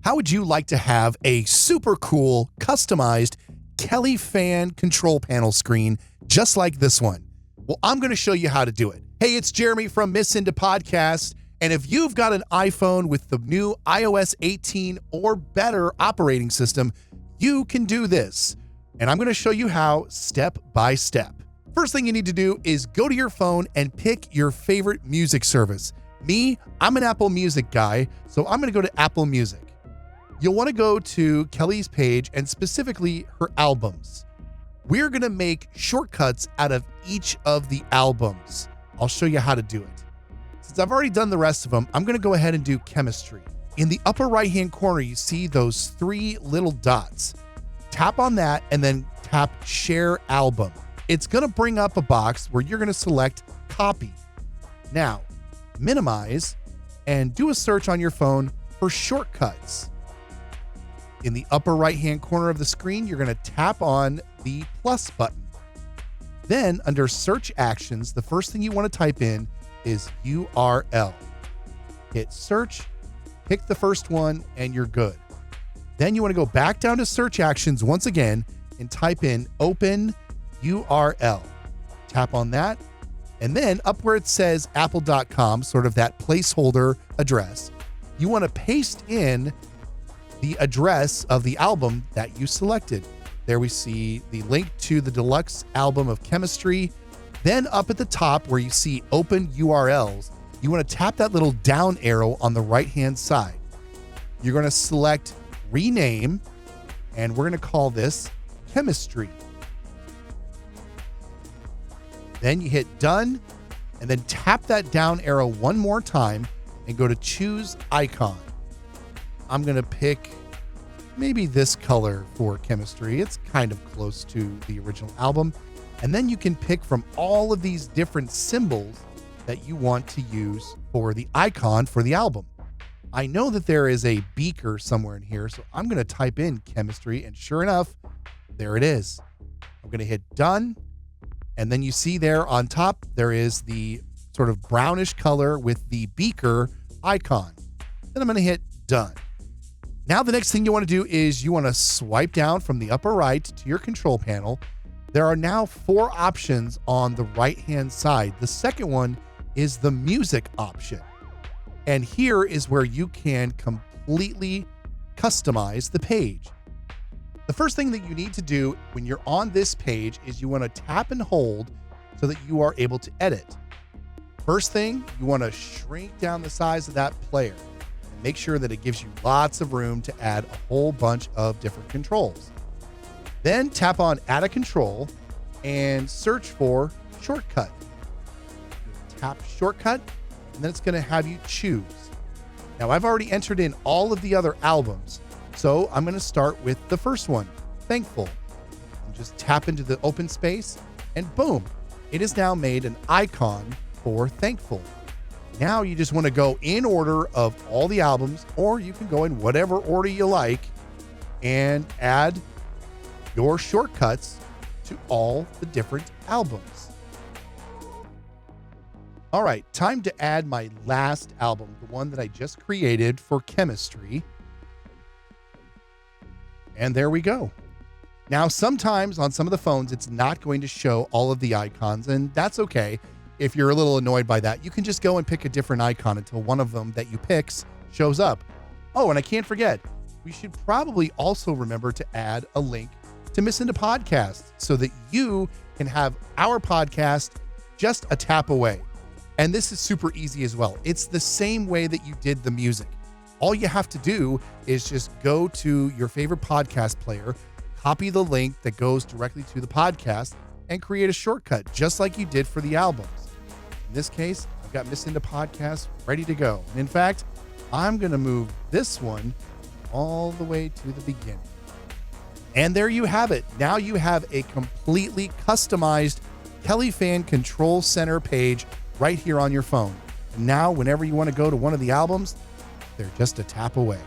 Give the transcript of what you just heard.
How would you like to have a super cool, customized Kelly fan control panel screen just like this one? Well, I'm going to show you how to do it. Hey, it's Jeremy from Miss Into Podcast, and if you've got an iPhone with the new iOS 18 or better operating system, you can do this. And I'm going to show you how step by step. First thing you need to do is go to your phone and pick your favorite music service. Me, I'm an Apple Music guy, so I'm going to go to Apple Music. You'll want to go to Kelly's page and specifically her albums. We're going to make shortcuts out of each of the albums. I'll show you how to do it. Since I've already done the rest of them, I'm going to go ahead and do chemistry. In the upper right-hand corner, you see those three little dots. Tap on that and then tap Share Album. It's going to bring up a box where you're going to select Copy. Now, minimize and do a search on your phone for shortcuts. In the upper right-hand corner of the screen, you're going to tap on the plus button. Then, under Search Actions, the first thing you want to type in is URL. Hit Search, pick the first one, and you're good. Then you want to go back down to Search Actions once again and type in Open URL. Tap on that, and then up where it says apple.com, sort of that placeholder address, you want to paste in the address of the album that you selected. There we see the link to the deluxe album of Chemistry. Then up at the top where you see Open URLs, you want to tap that little down arrow on the right-hand side. You're going to select Rename, and we're going to call this Chemistry. Then you hit Done, and then tap that down arrow one more time and go to Choose Icon. I'm going to pick maybe this color for Chemistry. It's kind of close to the original album. And then you can pick from all of these different symbols that you want to use for the icon for the album. I know that there is a beaker somewhere in here, so I'm going to type in Chemistry, and sure enough, there it is. I'm going to hit Done, and then you see there on top, there is the sort of brownish color with the beaker icon. Then I'm going to hit Done. Now the next thing you want to do is you want to swipe down from the upper right to your control panel. There are now 4 options on the right-hand side. The second one is the music option. And here is where you can completely customize the page. The first thing that you need to do when you're on this page is you want to tap and hold so that you are able to edit. First thing, you want to shrink down the size of that player. Make sure that it gives you lots of room to add a whole bunch of different controls. Then tap on Add a Control and search for Shortcut. Tap Shortcut, and then it's going to have you choose. Now, I've already entered in all of the other albums, so I'm going to start with the first one, Thankful. And just tap into the open space, and boom, it has now made an icon for Thankful. Now you just want to go in order of all the albums, or you can go in whatever order you like and add your shortcuts to all the different albums. All right, time to add my last album, the one that I just created for Chemistry. And there we go. Now, sometimes on some of the phones, it's not going to show all of the icons, and that's okay. If you're a little annoyed by that, you can just go and pick a different icon until one of them that you pick shows up. Oh, and I can't forget, we should probably also remember to add a link to Miss Into Podcast so that you can have our podcast just a tap away. And this is super easy as well. It's the same way that you did the music. All you have to do is just go to your favorite podcast player, copy the link that goes directly to the podcast, and create a shortcut just like you did for the albums. In this case, I've got Miss Into Podcast ready to go. And in fact, I'm going to move this one all the way to the beginning. And there you have it. Now you have a completely customized Kelly Fan Control Center page right here on your phone. And now whenever you want to go to one of the albums, they're just a tap away.